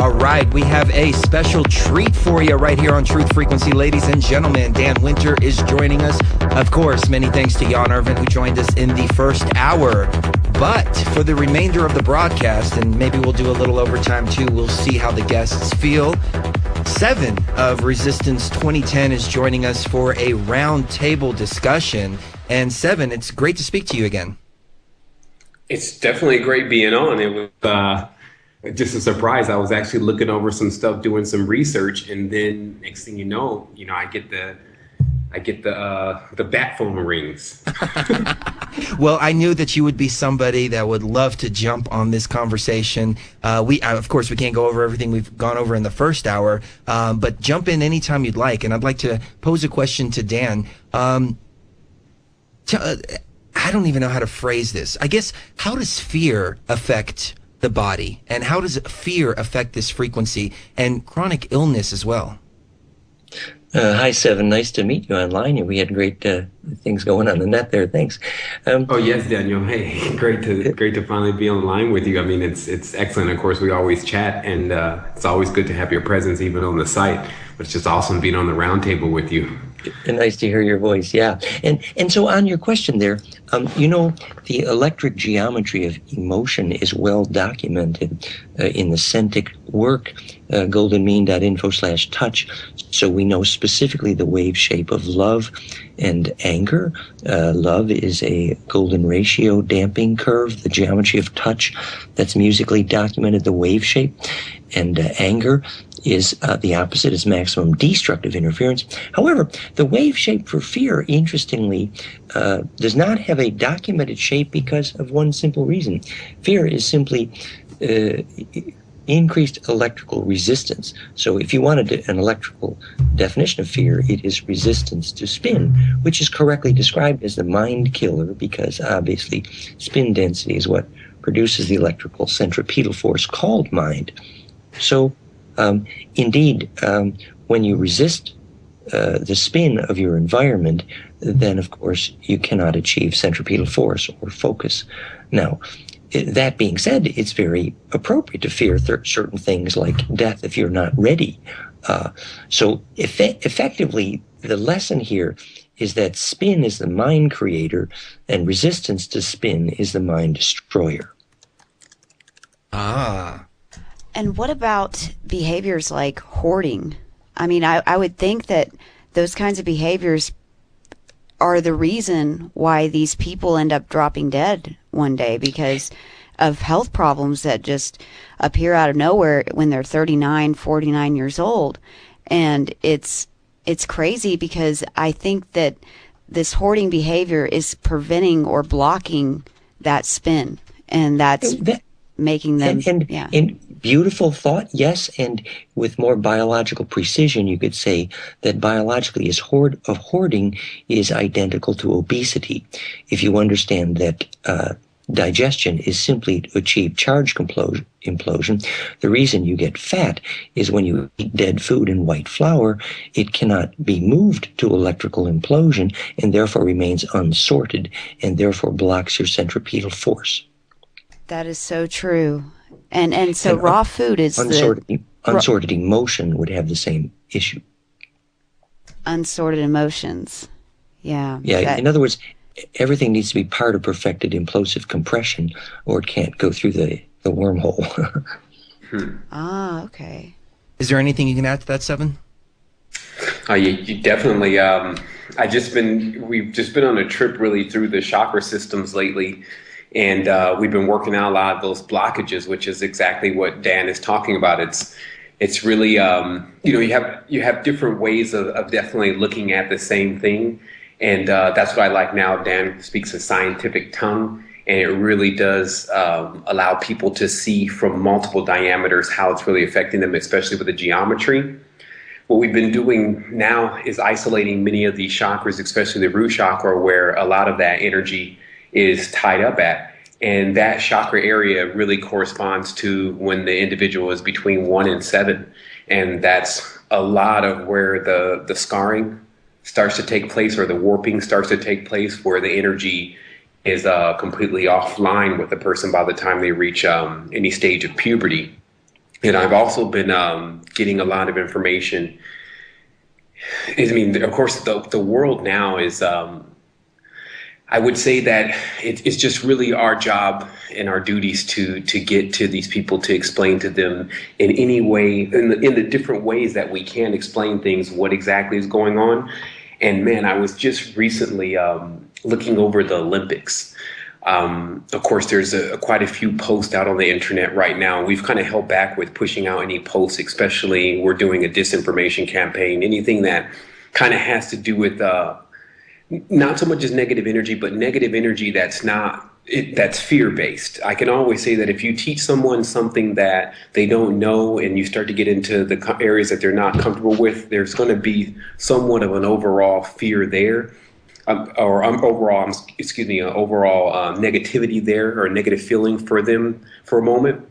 All right, we have a special treat for you right here on Truth Frequency. Ladies and gentlemen, Dan Winter is joining us. Of course, many thanks to Jan Irvin, who joined us in the first hour. But for the remainder of the broadcast, and maybe we'll do a little overtime too, we'll see how the guests feel. Sevan of Resistance 2010 is joining us for a roundtable discussion. And Sevan, it's great to speak to you again. It's definitely great being on. It was just a surprise. I was actually looking over some stuff, doing some research, and then next thing you know, I get the bat phone rings. Well, I knew that you would be somebody that would love to jump on this conversation. Of course, we can't go over everything we've gone over in the first hour, but jump in anytime you'd like. And I'd like to pose a question to Dan. I don't even know how to phrase this. I guess, how does fear affect the body? And how does fear affect this frequency and chronic illness as well? Hi, Sevan. Nice to meet you online. We had great things going on the net there. Thanks. Oh yes, Daniel. Hey, great to finally be online with you. I mean, it's excellent. Of course, we always chat, and it's always good to have your presence even on the site. But it's just awesome being on the roundtable with you. Nice to hear your voice. Yeah, and so on your question there, the electric geometry of emotion is well documented in the Centric work, goldenmean.info/touch. So we know specifically the wave shape of love and anger. Love is a golden ratio damping curve, the geometry of touch that's musically documented, the wave shape. And anger is the opposite, is maximum destructive interference. However, the wave shape for fear, interestingly, does not have a documented shape because of one simple reason. Fear is simply increased electrical resistance. So if you wanted an electrical definition of fear, it is resistance to spin, which is correctly described as the mind killer, because obviously spin density is what produces the electrical centripetal force called mind. So indeed, when you resist the spin of your environment, then of course you cannot achieve centripetal force or focus. Now, that being said, it's very appropriate to fear certain things like death if you're not ready. So effectively, the lesson here is that spin is the mind creator and resistance to spin is the mind destroyer. Ah. And what about behaviors like hoarding? I mean, I would think that those kinds of behaviors are the reason why these people end up dropping dead one day, because of health problems that just appear out of nowhere when they're 39, 49 years old. And it's crazy, because I think that this hoarding behavior is preventing or blocking that spin, and that's making them, and beautiful thought, yes, and with more biological precision, you could say that biologically hoarding is identical to obesity. If you understand that digestion is simply to achieve charge implosion, the reason you get fat is when you eat dead food and white flour, it cannot be moved to electrical implosion and therefore remains unsorted and therefore blocks your centripetal force. That is so true. And so raw food is unsorted emotion would have the same issue. Unsorted emotions. Yeah. Yeah. In other words, everything needs to be part of perfected implosive compression, or it can't go through the wormhole. Ah, okay. Is there anything you can add to that, Sevan? You definitely. We've just been on a trip really through the chakra systems lately. And we've been working out a lot of those blockages, which is exactly what Dan is talking about. It's really, you have different ways of definitely looking at the same thing. And that's what I like now. Dan speaks a scientific tongue, and it really does allow people to see from multiple diameters how it's really affecting them, especially with the geometry. What we've been doing now is isolating many of these chakras, especially the root chakra, where a lot of that energy is tied up at. And that chakra area really corresponds to when the individual is between 1 and 7. And that's a lot of where the scarring starts to take place, or the warping starts to take place, where the energy is completely offline with the person by the time they reach any stage of puberty. And I've also been getting a lot of information. I mean, of course, the world now is, I would say that it's just really our job and our duties to get to these people, to explain to them in any way, in the different ways that we can explain things, what exactly is going on. And man, I was just recently looking over the Olympics. Of course, there's quite a few posts out on the internet right now. We've kind of held back with pushing out any posts, especially we're doing a disinformation campaign, anything that kind of has to do with not so much as negative energy, but negative energy that's fear-based. I can always say that if you teach someone something that they don't know and you start to get into the areas that they're not comfortable with, there's going to be somewhat of an overall fear there. Overall negativity there, or a negative feeling for them for a moment.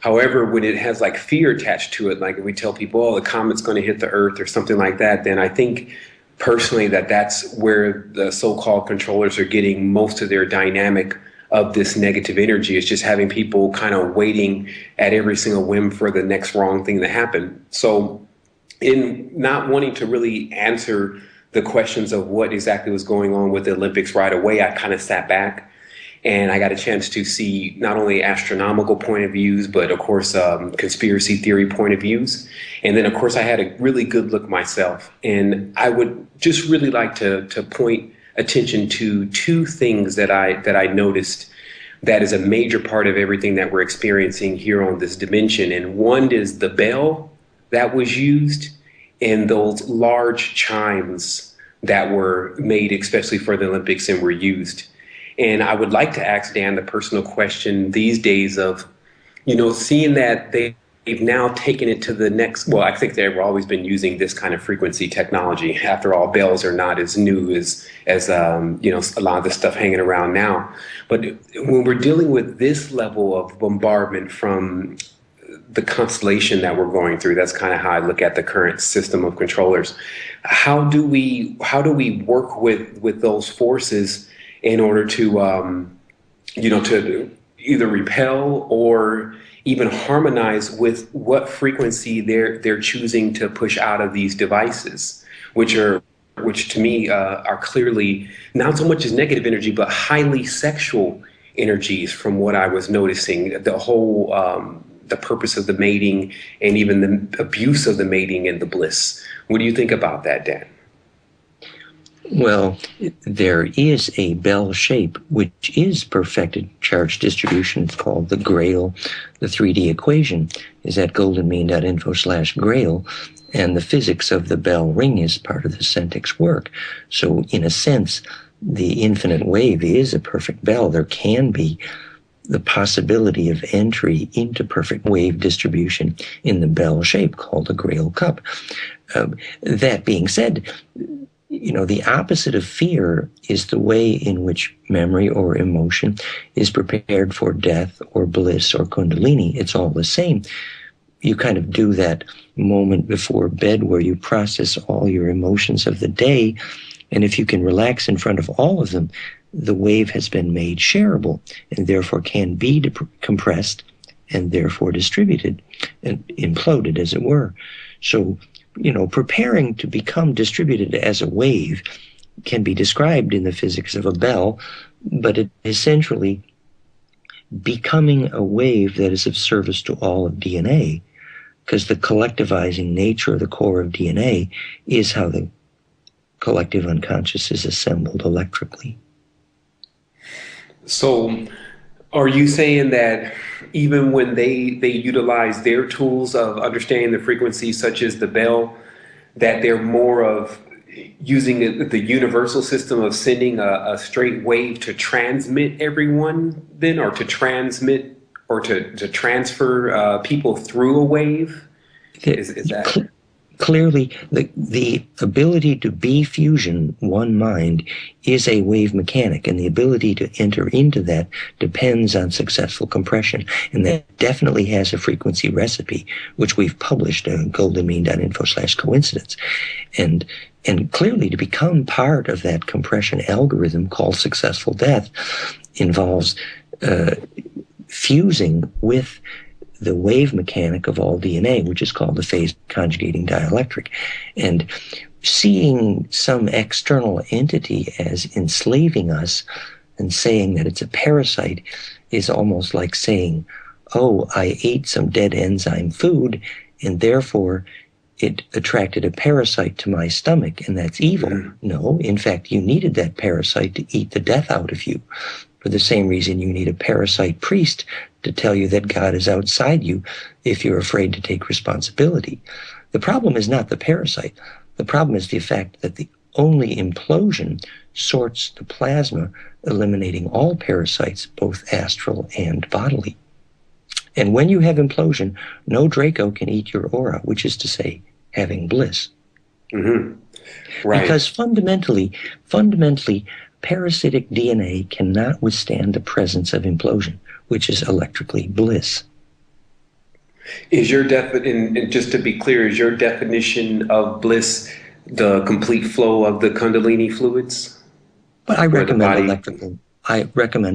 However, when it has like fear attached to it, like if we tell people, oh, the comet's going to hit the earth or something like that, then I think personally that's where the so-called controllers are getting most of their dynamic of this negative energy. Is just having people kind of waiting at every single whim for the next wrong thing to happen. So in not wanting to really answer the questions of what exactly was going on with the Olympics right away, I kind of sat back and I got a chance to see not only astronomical point of views, but of course, conspiracy theory point of views. And then of course, I had a really good look myself. And I would just really like to point attention to two things that I noticed that is a major part of everything that we're experiencing here on this dimension. And one is the bell that was used, and those large chimes that were made especially for the Olympics and were used. And I would like to ask Dan the personal question these days of, seeing that they've now taken it to the next, well, I think they've always been using this kind of frequency technology. After all, bells are not as new as a lot of the stuff hanging around now. But when we're dealing with this level of bombardment from the constellation that we're going through, that's kind of how I look at the current system of controllers. How do we work with those forces in order to to either repel or even harmonize with what frequency they're choosing to push out of these devices, which to me are clearly not so much as negative energy, but highly sexual energies from what I was noticing. The whole the purpose of the mating and even the abuse of the mating and the bliss. What do you think about that, Dan? Well, there is a bell shape which is perfected charge distribution. It's called the Grail. The 3D equation is at goldenmean.info/Grail, and the physics of the bell ring is part of the Centix work. So in a sense, the infinite wave is a perfect bell. There can be the possibility of entry into perfect wave distribution in the bell shape called the Grail cup. That being said, the opposite of fear is the way in which memory or emotion is prepared for death or bliss or kundalini. It's all the same. You kind of do that moment before bed where you process all your emotions of the day, and if you can relax in front of all of them, the wave has been made shareable and therefore can be compressed and therefore distributed and imploded, as it were. So, preparing to become distributed as a wave can be described in the physics of a bell, but it essentially becoming a wave that is of service to all of DNA, because the collectivizing nature of the core of DNA is how the collective unconscious is assembled electrically. So are you saying that even when they utilize their tools of understanding the frequencies, such as the bell, that they're more of using the universal system of sending a straight wave to transmit everyone then, or to transmit or to transfer people through a wave? Is that... Clearly, the ability to be fusion, one mind, is a wave mechanic, and the ability to enter into that depends on successful compression. And that definitely has a frequency recipe, which we've published on goldenmean.info/coincidence. And clearly, to become part of that compression algorithm called successful death involves fusing with the wave mechanic of all DNA, which is called the phase conjugating dielectric. And seeing some external entity as enslaving us and saying that it's a parasite is almost like saying, oh, I ate some dead enzyme food, and therefore it attracted a parasite to my stomach, and that's evil. No, in fact, you needed that parasite to eat the death out of you. For the same reason you need a parasite priest to tell you that God is outside you if you're afraid to take responsibility. The problem is not the parasite. The problem is the fact that the only implosion sorts the plasma, eliminating all parasites, both astral and bodily. And when you have implosion, no Draco can eat your aura, which is to say, having bliss. Mm-hmm. Right. Because fundamentally, parasitic DNA cannot withstand the presence of implosion, which is electrically bliss. Is your and just to be clear, is your definition of bliss the complete flow of the Kundalini fluids? But I recommend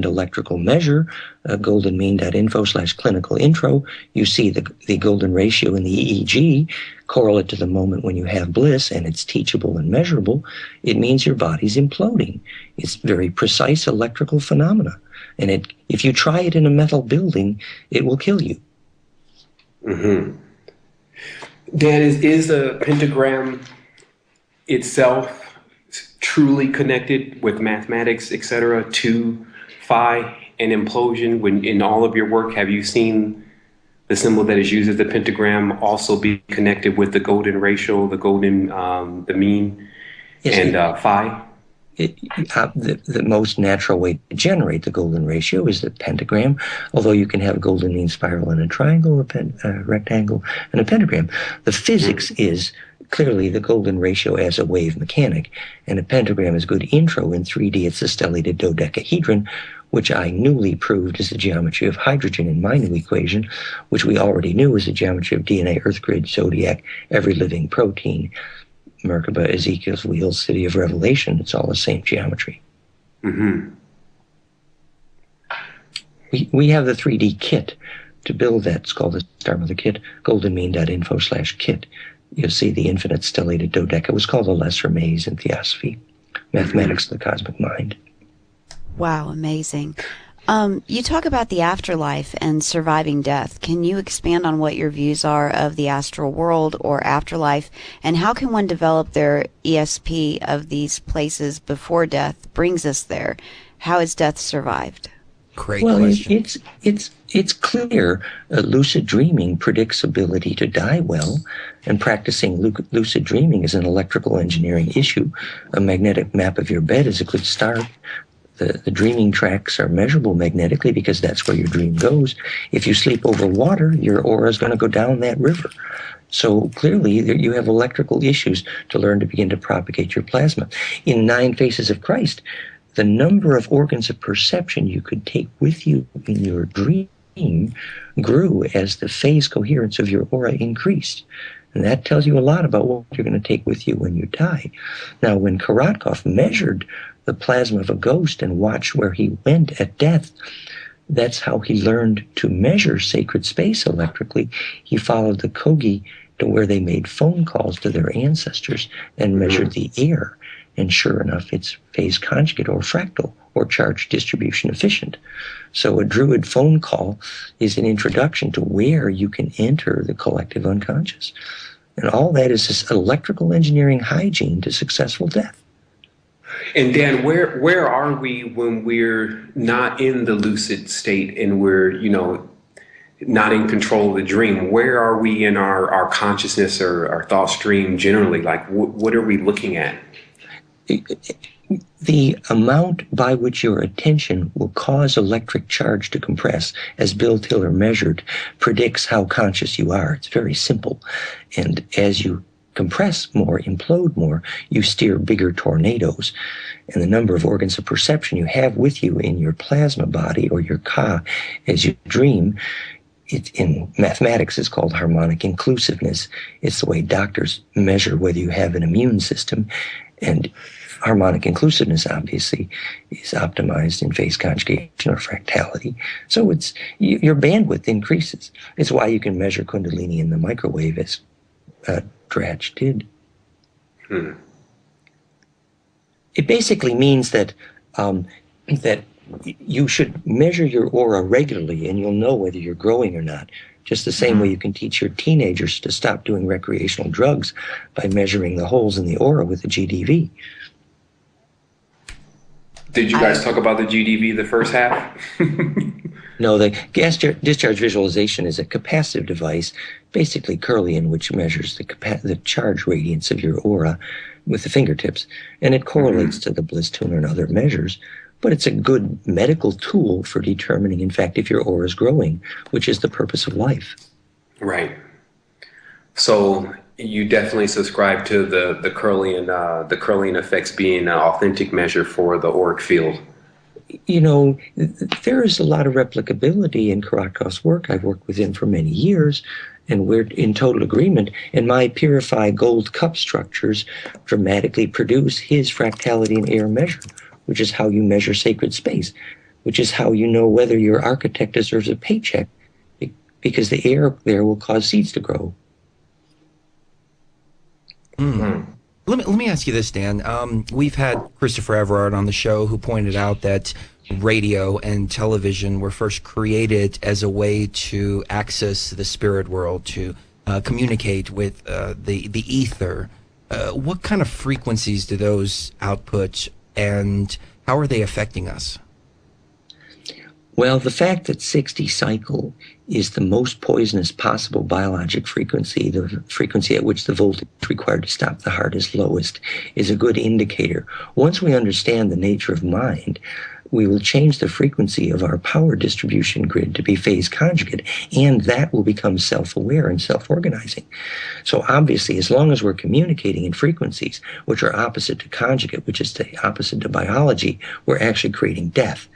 electrical measure, goldenmean.info/clinical intro. You see the golden ratio in the EEG, correlate to the moment when you have bliss, and it's teachable and measurable. It means your body's imploding. It's very precise electrical phenomena. And if you try it in a metal building, it will kill you. Mm-hmm. Dan, is the pentagram itself truly connected with mathematics, etc., to phi and implosion? When in all of your work, have you seen the symbol that is used as the pentagram also be connected with the golden ratio, the golden, the mean, yes, and phi? The most natural way to generate the golden ratio is the pentagram, although you can have a golden mean spiral and a triangle, a rectangle, and a pentagram. The physics is clearly the golden ratio as a wave mechanic, and a pentagram is a good intro. In 3D, it's a stellated dodecahedron, which I newly proved is the geometry of hydrogen in my new equation, which we already knew is the geometry of DNA, Earth grid, zodiac, every living protein, Merkaba, Ezekiel's wheels, City of Revelation. It's all the same geometry. Mm-hmm. We have the 3D kit to build that. It's called the Star Mother Kit, goldenmean.info/kit. You'll see the infinite stellated dodeca. It was called the lesser maze in theosophy, mathematics of the cosmic mind. Wow, amazing. You talk about the afterlife and surviving death. Can you expand on what your views are of the astral world or afterlife, and how can one develop their ESP of these places before death brings us there? How is death survived? Great question. It's clear lucid dreaming predicts ability to die well, and practicing lucid dreaming is an electrical engineering issue. A magnetic map of your bed is a good start. The dreaming tracks are measurable magnetically because that's where your dream goes. If you sleep over water, your aura is going to go down that river. So clearly you have electrical issues to learn to begin to propagate your plasma. In 9 Faces of Christ, the number of organs of perception you could take with you in your dream grew as the phase coherence of your aura increased. And that tells you a lot about what you're going to take with you when you die. Now, when Korotkov measured the plasma of a ghost and watched where he went at death, that's how he learned to measure sacred space electrically. He followed the Kogi to where they made phone calls to their ancestors and measured the air. And sure enough, it's phase conjugate or fractal or charge distribution efficient. So a druid phone call is an introduction to where you can enter the collective unconscious. And all that is this electrical engineering hygiene to successful death. And Dan, where are we when we're not in the lucid state and we're, not in control of the dream? Where are we in our consciousness or our thought stream generally? Like, what are we looking at? The amount by which your attention will cause electric charge to compress, as Bill Tiller measured, predicts how conscious you are. It's very simple. And as you compress more, implode more, you steer bigger tornadoes. And the number of organs of perception you have with you in your plasma body or your Ka as you dream, in mathematics it's called harmonic inclusiveness. It's the way doctors measure whether you have an immune system. And harmonic inclusiveness, obviously, is optimized in phase conjugation or fractality. So your bandwidth increases. It's why you can measure Kundalini in the microwave, as Dratch did. It basically means that that you should measure your aura regularly, and you'll know whether you're growing or not. Just the same way you can teach your teenagers to stop doing recreational drugs by measuring the holes in the aura with a GDV. Did you guys talk about the GDV the first half? No, the gas discharge visualization is a capacitive device, basically Kirlian, which measures the charge radiance of your aura with the fingertips, and it correlates to the bliss tuner and other measures. But it's a good medical tool for determining, in fact, if your aura is growing, which is the purpose of life. Right. So you definitely subscribe to the Kirlian effects being an authentic measure for the auric field. You know, there is a lot of replicability in Karatkov's work. I've worked with him for many years, and we're in total agreement. And my Purify gold cup structures dramatically produce his fractality and air measure, which is how you measure sacred space, which is how you know whether your architect deserves a paycheck, because the air there will cause seeds to grow. Let me ask you this, Dan. We've had Christopher Everard on the show, who pointed out that radio and television were first created as a way to access the spirit world, to communicate with the ether. What kind of frequencies do those output, and how are they affecting us? Well, the fact that 60 cycle is the most poisonous possible biologic frequency, the frequency at which the voltage required to stop the heart is lowest, is a good indicator. Once we understand the nature of mind, we will change the frequency of our power distribution grid to be phase conjugate, and that will become self-aware and self-organizing. So obviously, as long as we're communicating in frequencies which are opposite to conjugate, which is the opposite to biology, we're actually creating death.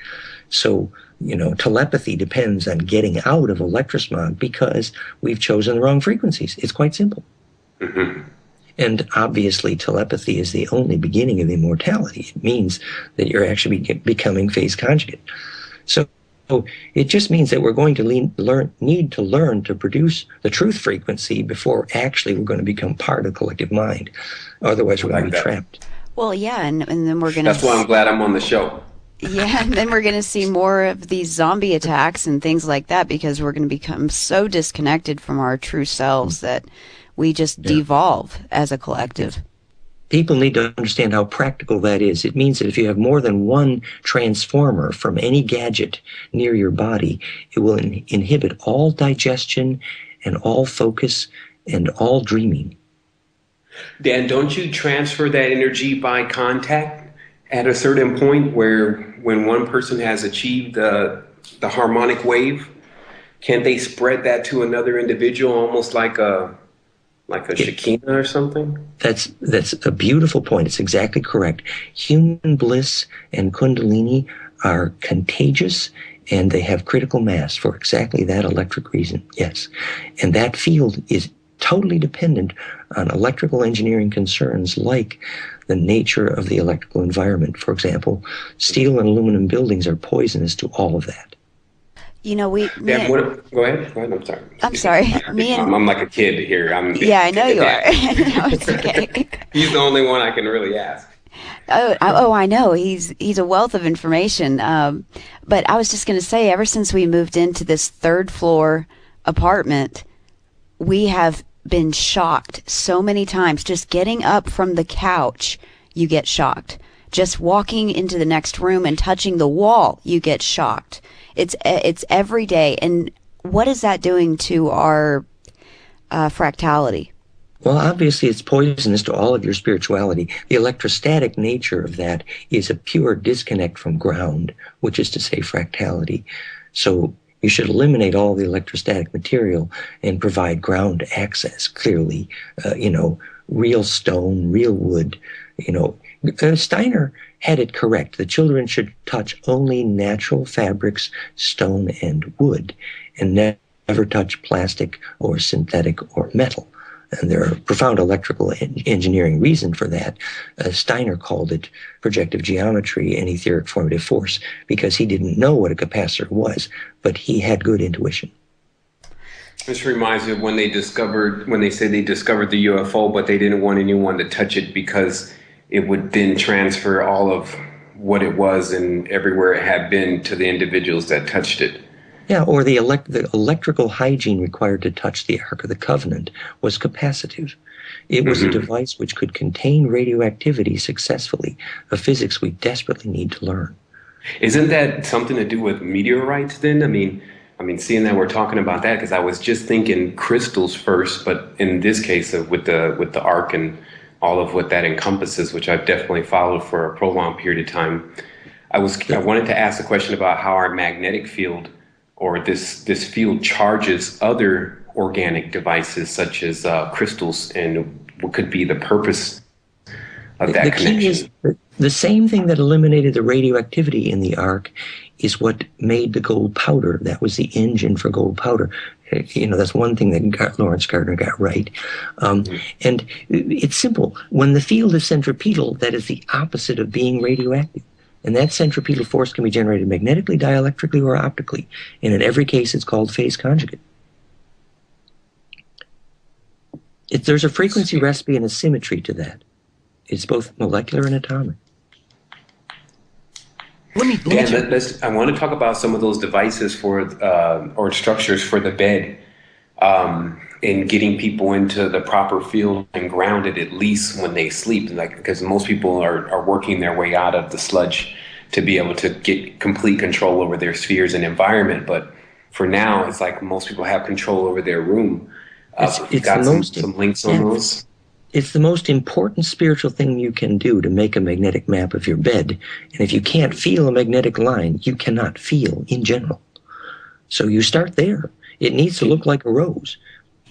So, you know, telepathy depends on getting out of electrosmog because we've chosen the wrong frequencies. It's quite simple. And obviously, telepathy is the only beginning of immortality. It means that you're actually becoming phase conjugate. So it just means that we're going to need to learn to produce the truth frequency before actually we're going to become part of collective mind. Otherwise, we're going to be trapped. Well, yeah, and then we're going to... That's why I'm glad I'm on the show. Yeah, and then we're going to see more of these zombie attacks and things like that, because we're going to become so disconnected from our true selves that we just devolve as a collective. People need to understand how practical that is. It means that if you have more than one transformer from any gadget near your body, it will inhibit all digestion and all focus and all dreaming. Dan, don't you transfer that energy by contact at a certain point where when one person has achieved the harmonic wave, can't they spread that to another individual almost like a Shekinah or something? That's a beautiful point. It's exactly correct. Human bliss and Kundalini are contagious, and they have critical mass for exactly that electric reason, yes. And that field is totally dependent on electrical engineering concerns like the nature of the electrical environment. For example, steel and aluminum buildings are poisonous to all of that. You know, go ahead. I'm sorry. I'm sorry. I'm like a kid here. Yeah, I know you are. No, it's okay. He's the only one I can really ask. Oh, I know. He's a wealth of information. But I was just going to say, ever since we moved into this third floor apartment, we have been shocked so many times. Just getting up from the couch, you get shocked. Just walking into the next room and touching the wall, you get shocked. It's every day. And what is that doing to our fractality? Well, obviously, it's poisonous to all of your spirituality. The electrostatic nature of that is a pure disconnect from ground, which is to say fractality. So you should eliminate all the electrostatic material and provide ground access, clearly, real stone, real wood. Steiner had it correct. The children should touch only natural fabrics, stone, and wood, and never touch plastic or synthetic or metal. And there are profound electrical engineering reason for that. Steiner called it projective geometry and etheric formative force because he didn't know what a capacitor was, but he had good intuition. This reminds me of when they say they discovered the UFO, but they didn't want anyone to touch it because it would then transfer all of what it was and everywhere it had been to the individuals that touched it. Yeah, or the electrical hygiene required to touch the Ark of the Covenant was capacitive. It was a device which could contain radioactivity successfully, a physics we desperately need to learn. Isn't that something to do with meteorites then? I mean, seeing that we're talking about that, because I was just thinking crystals first, but in this case with the Ark and all of what that encompasses, which I've definitely followed for a prolonged period of time, I wanted to ask a question about how our magnetic field, or this field, charges other organic devices such as crystals, and what could be the purpose of that connection. Key is the same thing that eliminated the radioactivity in the Ark is what made the gold powder. That was the engine for gold powder. That's one thing that Lawrence Gardner got right. And it's simple. When the field is centripetal, that is the opposite of being radioactive. And that centripetal force can be generated magnetically, dielectrically, or optically. And in every case, it's called phase conjugate. There's a frequency recipe and a symmetry to that. It's both molecular and atomic. I want to talk about some of those devices or structures for the bed, and getting people into the proper field and grounded at least when they sleep. Because most people are working their way out of the sludge to be able to get complete control over their spheres and environment. But for now, it's like most people have control over their room. You've got some links on those. It's the most important spiritual thing you can do to make a magnetic map of your bed. And if you can't feel a magnetic line, you cannot feel in general. So you start there. It needs to look like a rose,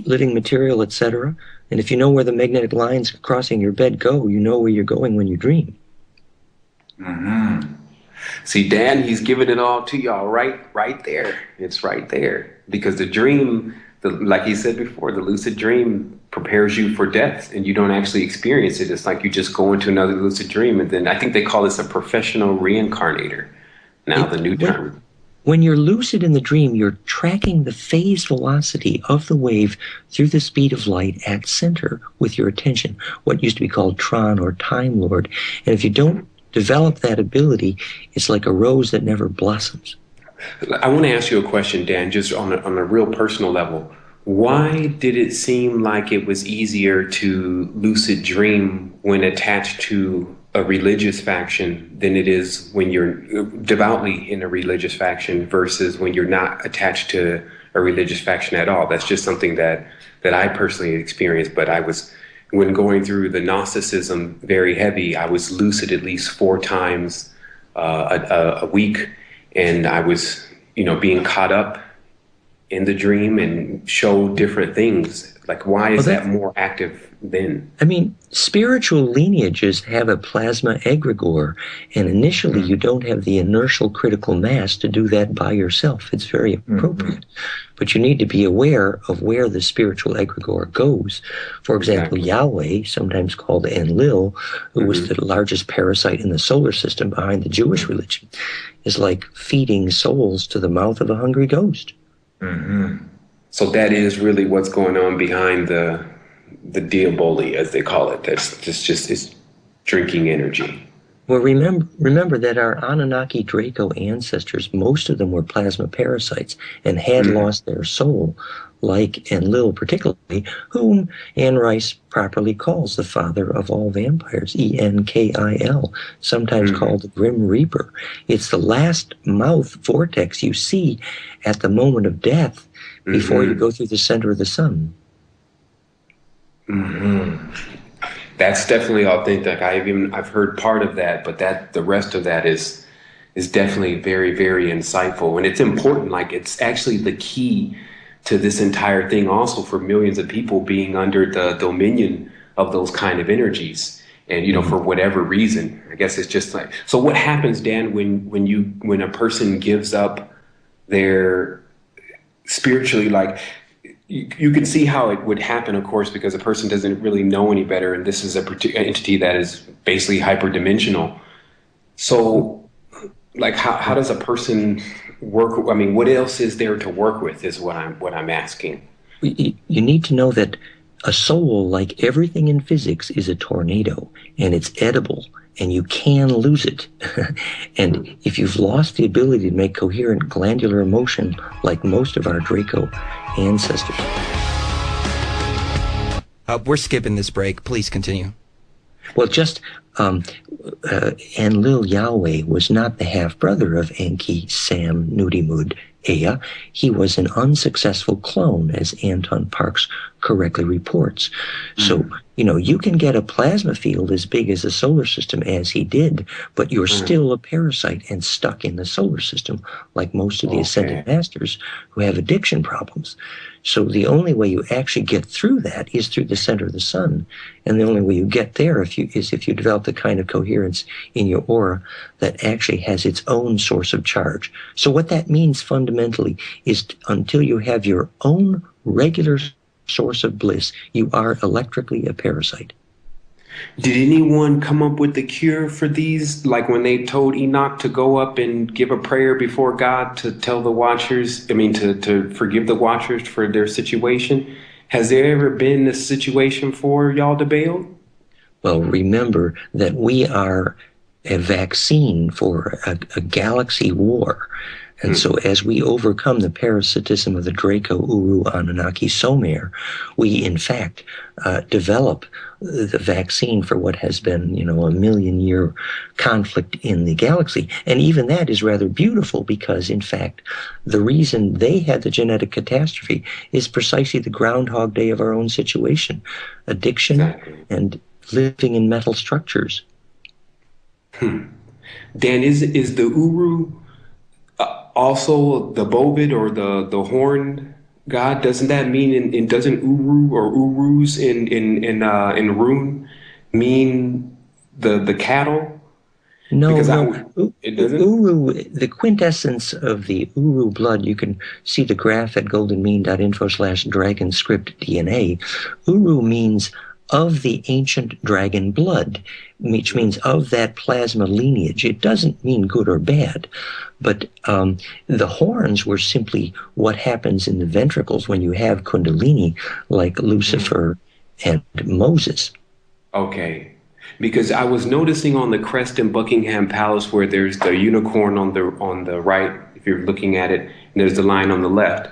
living material, etc. And if you know where the magnetic lines crossing your bed go, you know where you're going when you dream. See, Dan, he's giving it all to y'all right there. It's right there. Because the dream, like he said before, the lucid dream prepares you for death, and you don't actually experience it. It's like you just go into another lucid dream, and then I think they call this a professional reincarnator. Now, the new term. When you're lucid in the dream, you're tracking the phase velocity of the wave through the speed of light at center with your attention, what used to be called Tron or Time Lord. And if you don't develop that ability, it's like a rose that never blossoms. I want to ask you a question, Dan, just on a real personal level. Why did it seem like it was easier to lucid dream when attached to a religious faction than it is when you're devoutly in a religious faction versus when you're not attached to a religious faction at all? That's just something that I personally experienced, but when going through the Gnosticism very heavy, I was lucid at least 4 times a week, and I was, being caught up in the dream and show different things. Like, why is that more active then? Spiritual lineages have a plasma egregore, and initially you don't have the inertial critical mass to do that by yourself. It's very appropriate. But you need to be aware of where the spiritual egregore goes. For example, Yahweh, sometimes called Enlil, who was the largest parasite in the solar system behind the Jewish religion, is like feeding souls to the mouth of a hungry ghost. So that is really what's going on behind the diaboli, as they call it. That's just it's drinking energy. Well, remember that our Anunnaki Draco ancestors, most of them were plasma parasites and had lost their soul, like Enlil particularly, whom Anne Rice properly calls the father of all vampires, Enkil, sometimes called the Grim Reaper. It's the last mouth vortex you see at the moment of death before you go through the center of the sun. That's definitely authentic. I've heard part of that, but the rest of that is definitely very, very insightful, and it's important. Like, it's actually the key to this entire thing, also for millions of people being under the dominion of those kind of energies, and for whatever reason. I guess it's just like, so what happens, Dan, when a person gives up their spiritually, like, you can see how it would happen, of course, because a person doesn't really know any better, and this is a particular entity that is basically hyperdimensional. So, like, how does a person work? I mean, what else is there to work with? Is what I'm asking. You need to know that a soul, like everything in physics, is a tornado, and it's edible, and you can lose it. And if you've lost the ability to make coherent glandular motion, like most of our Draco ancestors. We're skipping this break. Please continue. Well, just Enlil Yahweh was not the half-brother of Enki Sam Nudimud Ea. He was an unsuccessful clone, as Anton Parks correctly reports. So, you can get a plasma field as big as the solar system as he did, but you're still a parasite and stuck in the solar system, like most of the ascended masters who have addiction problems. So the only way you actually get through that is through the center of the sun. And the only way you get there is if you develop the kind of coherence in your aura that actually has its own source of charge. So what that means fundamentally is until you have your own regular source of bliss, you are electrically a parasite. Did anyone come up with the cure for these? Like when they told Enoch to go up and give a prayer before God to tell the Watchers, to forgive the Watchers for their situation. Has there ever been a situation for y'all to bail? Well, remember that we are a vaccine for a galaxy war. And so as we overcome the parasitism of the Draco, Uru, Anunnaki, Somer, we in fact develop the vaccine for what has been, a million-year conflict in the galaxy. And even that is rather beautiful because, in fact, the reason they had the genetic catastrophe is precisely the Groundhog Day of our own situation. Addiction and living in metal structures. Dan, is the Uru also the Bovid or the horn god? Doesn't that mean doesn't Uru or Urus in Rune mean the cattle? No, it doesn't. Uru, the quintessence of the Uru blood, you can see the graph at goldenmean.info/dragonscript DNA. Uru means of the ancient dragon blood, which means of that plasma lineage. It doesn't mean good or bad, but the horns were simply what happens in the ventricles when you have Kundalini, like Lucifer and Moses. Okay. Because I was noticing on the crest in Buckingham Palace where there's the unicorn on the right, if you're looking at it, and there's the line on the left.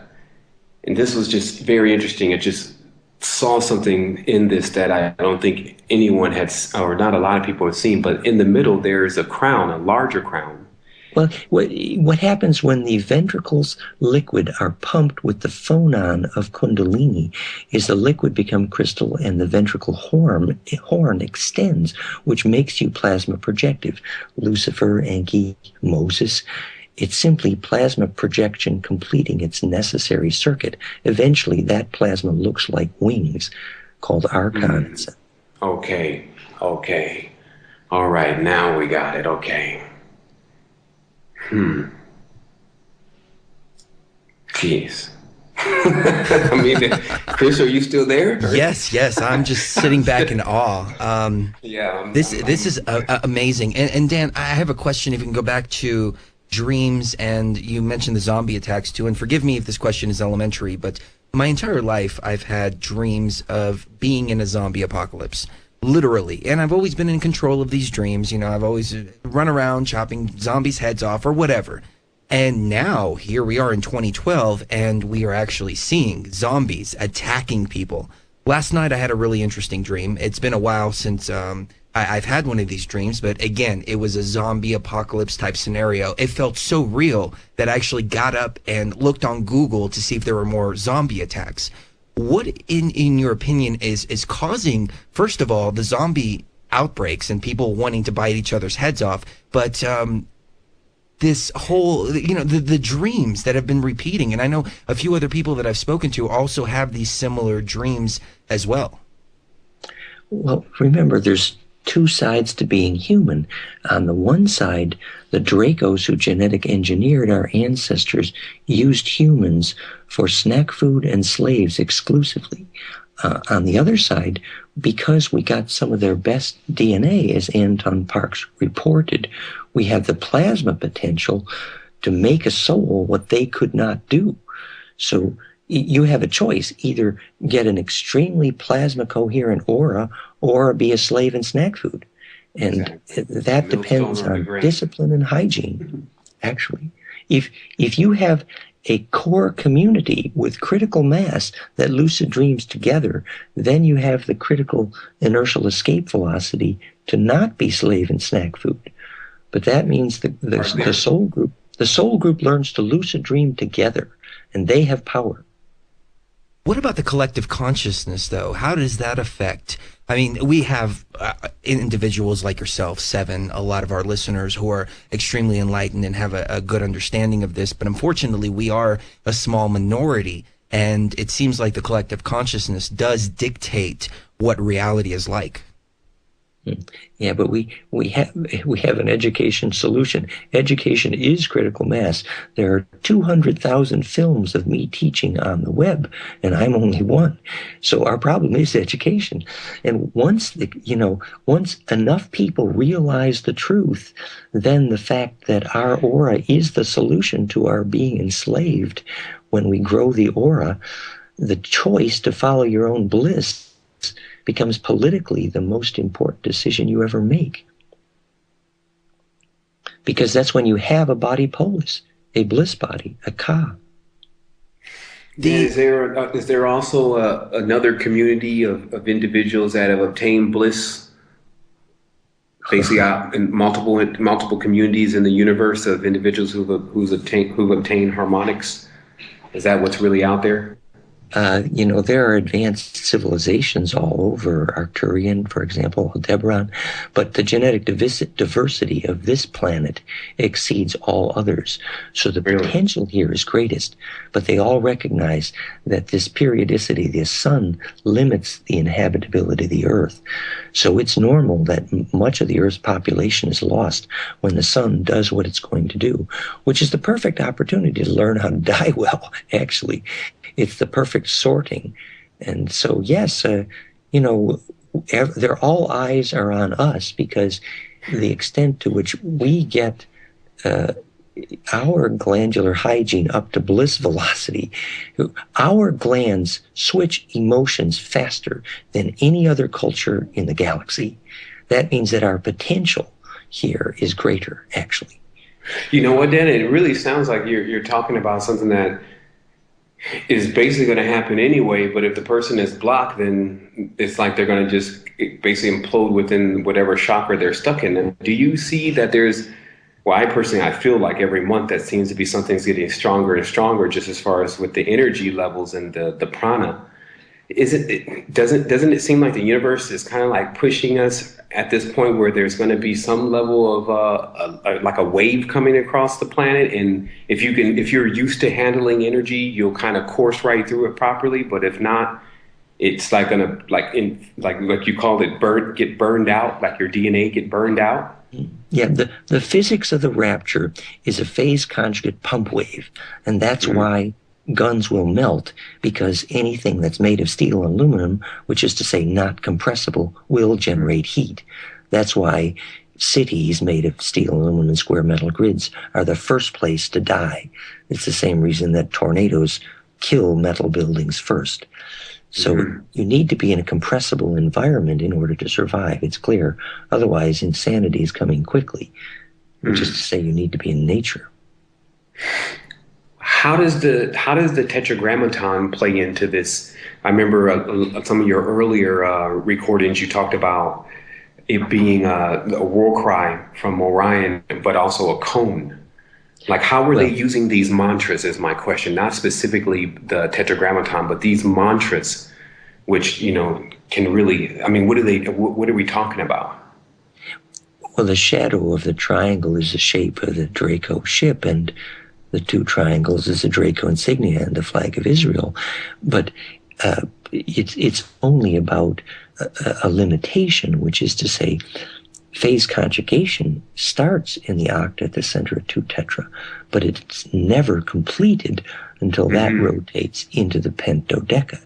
And this was just very interesting. It just saw something in this that I don't think anyone had, or not a lot of people have seen, but in the middle there is a crown, a larger crown. Well, what happens when the ventricles liquid are pumped with the phonon of Kundalini is the liquid become crystal and the ventricle horn extends, which makes you plasma projective. Lucifer, Enki, Moses. It's simply plasma projection completing its necessary circuit. Eventually, that plasma looks like wings, called archons. Okay. All right, now we got it. Okay. Jeez. I mean, Chris, are you still there? Yes. I'm just sitting back in awe. This is amazing. And Dan, I have a question. If you can go back to dreams, and you mentioned the zombie attacks too, and forgive me if this question is elementary, but my entire life I've had dreams of being in a zombie apocalypse, literally, and I've always been in control of these dreams. I've always run around chopping zombies' heads off or whatever. And now here we are in 2012 and we are actually seeing zombies attacking people. Last night I had a really interesting dream. It's been a while since I've had one of these dreams, but again, it was a zombie apocalypse type scenario. It felt so real that I actually got up and looked on Google to see if there were more zombie attacks. What, in your opinion, is causing, first of all, the zombie outbreaks and people wanting to bite each other's heads off, but this whole, the dreams that have been repeating? And I know a few other people that I've spoken to also have these similar dreams as well. Well, remember, there's two sides to being human. On the one side, the Dracos who genetic engineered our ancestors used humans for snack food and slaves exclusively. On the other side, because we got some of their best DNA, as Anton Parks reported, we have the plasma potential to make a soul what they could not do. So you have a choice: either get an extremely plasma coherent aura or be a slave in snack food. And that depends on discipline and hygiene, actually. If you have a core community with critical mass that lucid dreams together, then you have the critical inertial escape velocity to not be slave in snack food. But that means the soul group learns to lucid dream together, and they have power. What about the collective consciousness, though? How does that affect? I mean, we have individuals like yourself, Sevan, a lot of our listeners who are extremely enlightened and have a good understanding of this. But unfortunately, we are a small minority. And it seems like the collective consciousness does dictate what reality is like. Yeah, but we have an education solution. Education is critical mass. There are 200,000 films of me teaching on the web, and I'm only one. So our problem is education. And once enough people realize the truth, then the fact that our aura is the solution to our being enslaved, when we grow the aura, the choice to follow your own bliss becomes politically the most important decision you ever make. Because that's when you have a body polis, a bliss body, a ka. Is there also another community of individuals that have obtained bliss? Basically, in multiple communities in the universe of individuals who've obtained harmonics. Is that what's really out there? There are advanced civilizations all over, Arcturian, for example, Aldebaran, but the genetic diversity of this planet exceeds all others. So the potential here is greatest, but they all recognize that this periodicity, the sun, limits the inhabitability of the Earth. So it's normal that much of the Earth's population is lost when the sun does what it's going to do, which is the perfect opportunity to learn how to die well, actually. It's the perfect sorting. And so, yes, all eyes are on us, because the extent to which we get our glandular hygiene up to bliss velocity, our glands switch emotions faster than any other culture in the galaxy. That means that our potential here is greater, actually. You know what, Dan? It really sounds like you're talking about something that is basically going to happen anyway, but if the person is blocked, then it's like they're going to just basically implode within whatever chakra they're stuck in. And do you see that I feel like every month that seems to be something's getting stronger and stronger, just as far as with the energy levels and the prana. Doesn't it seem like the universe is kind of like pushing us at this point where there's going to be some level of like a wave coming across the planet, and if you're used to handling energy, you'll kind of course right through it properly. But if not, it's like gonna like you called it, get burned out, like your DNA get burned out. Yeah, the physics of the rapture is a phase conjugate pump wave, and that's why guns will melt, because anything that's made of steel and aluminum, which is to say not compressible, will generate heat. That's why cities made of steel, aluminum, and square metal grids are the first place to die. It's the same reason that tornadoes kill metal buildings first. So you need to be in a compressible environment in order to survive. It's clear. Otherwise, insanity is coming quickly, which is to say you need to be in nature. How does the tetragrammaton play into this? I remember some of your earlier recordings, you talked about it being a war cry from Orion, but also a cone. Like, how were they using these mantras is my question, not specifically the tetragrammaton, but these mantras, which, can really, I mean, what are we talking about? Well, the shadow of the triangle is the shape of the Draco ship, and the two triangles is the Draco insignia and the flag of Israel. But it's only about a limitation, which is to say, phase conjugation starts in the oct at the center of 2 tetra, but it's never completed until that rotates into the pentadodeca.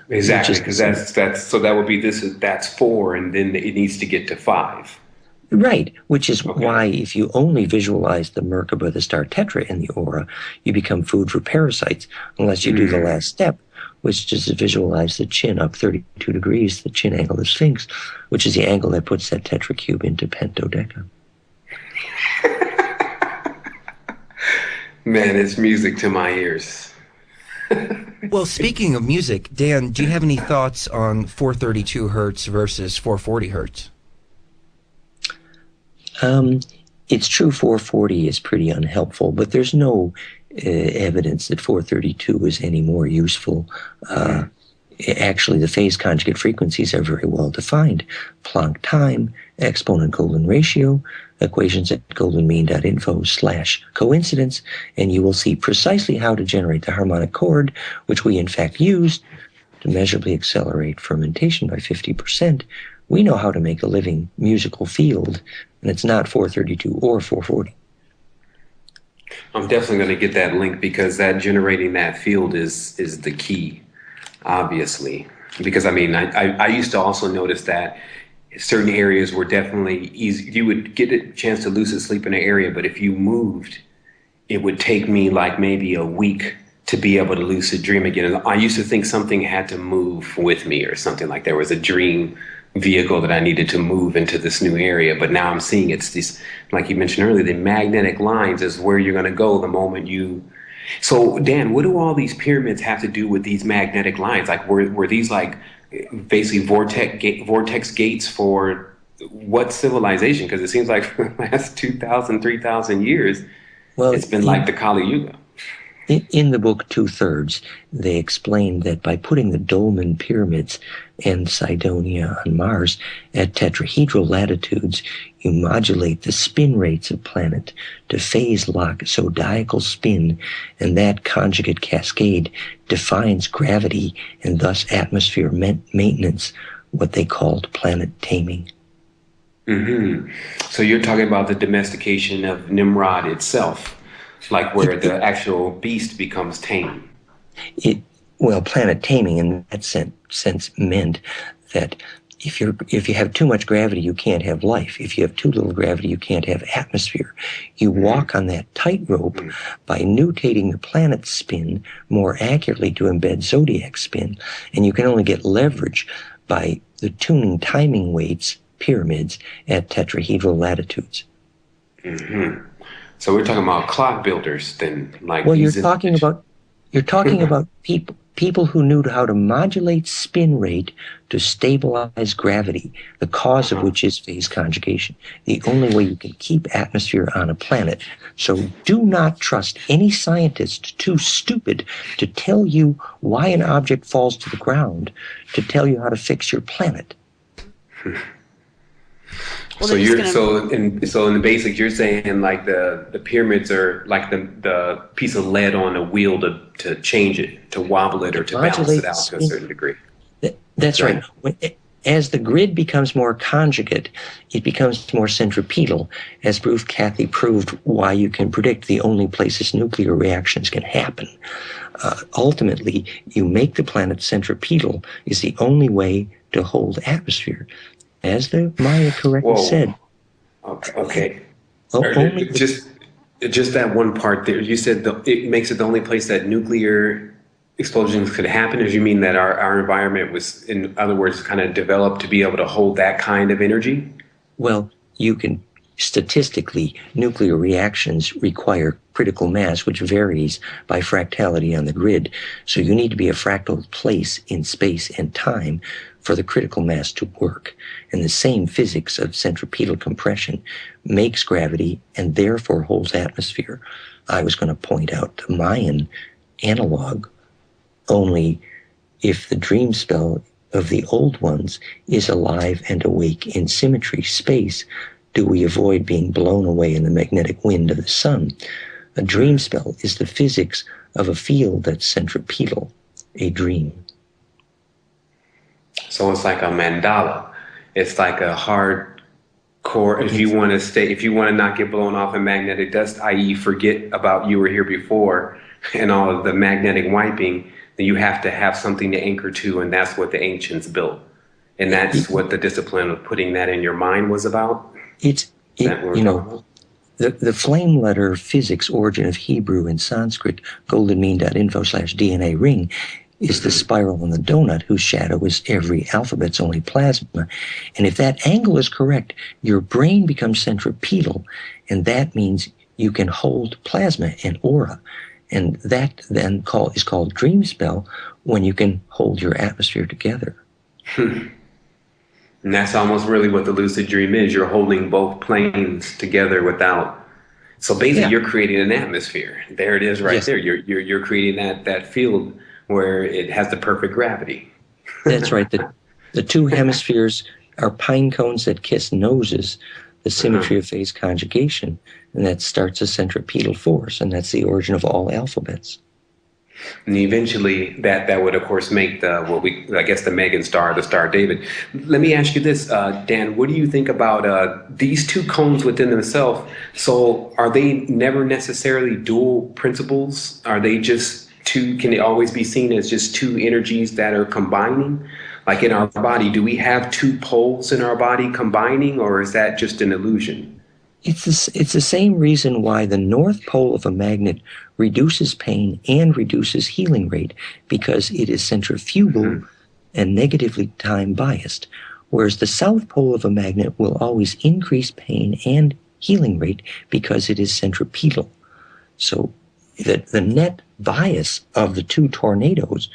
Exactly, because that's so that would be that's 4, and then it needs to get to 5. Right, which is why if you only visualize the Merkaba, the star tetra in the aura, you become food for parasites, unless you do the last step, which is to visualize the chin up 32 degrees, the chin angle of the Sphinx, which is the angle that puts that tetracube into pentadodeca. Man, it's music to my ears. Well, speaking of music, Dan, do you have any thoughts on 432 hertz versus 440 hertz? It's true 440 is pretty unhelpful, but there's no evidence that 432 is any more useful. Actually, the phase conjugate frequencies are very well defined. Planck time, exponent golden ratio, equations at goldenmean.info/coincidence, and you will see precisely how to generate the harmonic chord, which we in fact used to measurably accelerate fermentation by 50%. We know how to make a living musical field, and it's not 432 or 440. I'm definitely going to get that link, because that generating that field is the key, obviously. Because I mean, I used to also notice that certain areas were definitely easy. You would get a chance to lucid sleep in an area, but if you moved, it would take me like maybe a week to be able to lucid dream again. And I used to think something had to move with me, or something, like there was a dream vehicle that I needed to move into this new area. But now I'm seeing it's these, like you mentioned earlier, the magnetic lines is where you're going to go the moment you. So Dan, what do all these pyramids have to do with these magnetic lines? Like were these like basically vortex gates for what civilization? Because it seems like for the last 2,000, 3,000 years, it's been like the Kali Yuga. In the book 2/3, they explained that by putting the Dolmen pyramids and Cydonia on Mars at tetrahedral latitudes, you modulate the spin rates of planet to phase lock zodiacal spin, and that conjugate cascade defines gravity and thus atmosphere maintenance, what they called planet taming. So you're talking about the domestication of Nimrod itself, like where the actual beast becomes tame. Well, planet taming in that sense meant that if you have too much gravity, you can't have life. If you have too little gravity, you can't have atmosphere. You walk on that tightrope by nutating the planet's spin more accurately to embed zodiac spin, and you can only get leverage by the tuning timing weights, pyramids, at tetrahedral latitudes. So we're talking about clock builders then, like. Well, you're talking about people who knew how to modulate spin rate to stabilize gravity, the cause of which is phase conjugation, the only way you can keep atmosphere on a planet. So do not trust any scientist too stupid to tell you why an object falls to the ground to tell you how to fix your planet. Well, so in the basics, you're saying like the pyramids are like the piece of lead on a wheel to change it, to wobble it, or to balance it out to a certain degree. That's right. As the grid becomes more conjugate, it becomes more centripetal, as Bruce Cathy proved why you can predict the only places nuclear reactions can happen. Ultimately, you make the planet centripetal is the only way to hold atmosphere. As the Maya correctly said. Okay. Just that one part there. You said it makes it the only place that nuclear explosions could happen. Or you mean that our environment was, in other words, kind of developed to be able to hold that kind of energy? Well, you can statistically, nuclear reactions require critical mass, which varies by fractality on the grid. So you need to be a fractal place in space and time for the critical mass to work. And the same physics of centripetal compression makes gravity and therefore holds atmosphere. I was going to point out the Mayan analog, only if the dream spell of the old ones is alive and awake in symmetry space, do we avoid being blown away in the magnetic wind of the sun. A dream spell is the physics of a field that's centripetal, a dream. So it's like a mandala. It's like a hard core. If you want to stay, if you want to not get blown off in magnetic dust, i.e., forget about you were here before and all of the magnetic wiping, then you have to have something to anchor to, and that's what the ancients built. And that's what the discipline of putting that in your mind was about. The flame letter physics origin of Hebrew and Sanskrit, goldenmean.info/DNA ring, is the spiral in the donut whose shadow is every alphabet's only plasma. And if that angle is correct, your brain becomes centripetal, and that means you can hold plasma and aura. And that then is called dream spell when you can hold your atmosphere together. And that's almost really what the lucid dream is. You're holding both planes together without. So basically, you're creating an atmosphere. There it is, right there. You're creating that field where it has the perfect gravity. That's right. The two hemispheres are pine cones that kiss noses. The symmetry of phase conjugation, and that starts a centripetal force, and that's the origin of all alphabets. And eventually, that would of course make the Megan star, the Star of David. Let me ask you this, Dan. What do you think about these two cones within themselves? So, are they never necessarily dual principles? Are they just two? Can they always be seen as just two energies that are combining? Like in our body, do we have two poles in our body combining, or is that just an illusion? It's the same reason why the north pole of a magnet reduces pain and reduces healing rate, because it is centrifugal and negatively time biased, whereas the south pole of a magnet will always increase pain and healing rate because it is centripetal. So the net bias of the two tornadoes